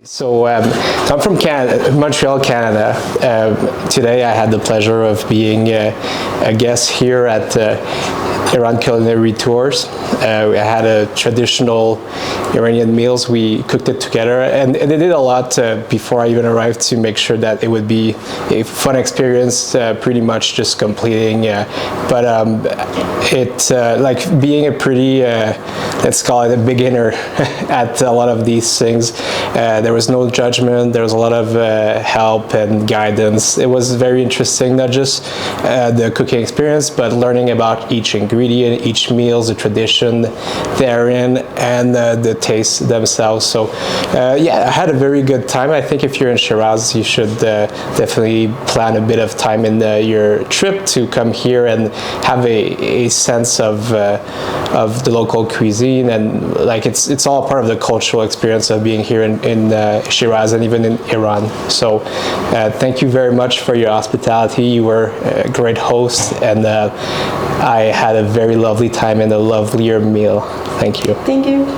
So I'm from Canada, Montreal, Canada. Today I had the pleasure of being a guest here at Iran Culinary Tours. We had a traditional Iranian meals. We cooked it together, and they did a lot before I even arrived to make sure that it would be a fun experience. Pretty much just completing, but like being a pretty let's call it a beginner at a lot of these things. There was no judgment. There was a lot of help and guidance. It was very interesting, not just the cooking experience, but learning about each ingredient, each meal, the tradition therein, and the taste themselves. So yeah, I had a very good time. I think if you're in Shiraz, you should definitely plan a bit of time in your trip to come here and have a sense of the local cuisine, and like it's all part of the cultural experience of being here in Shiraz and even in Iran. So thank you very much for your hospitality. You were a great host, and I had a very lovely time and a lovelier meal. Thank you. Thank you.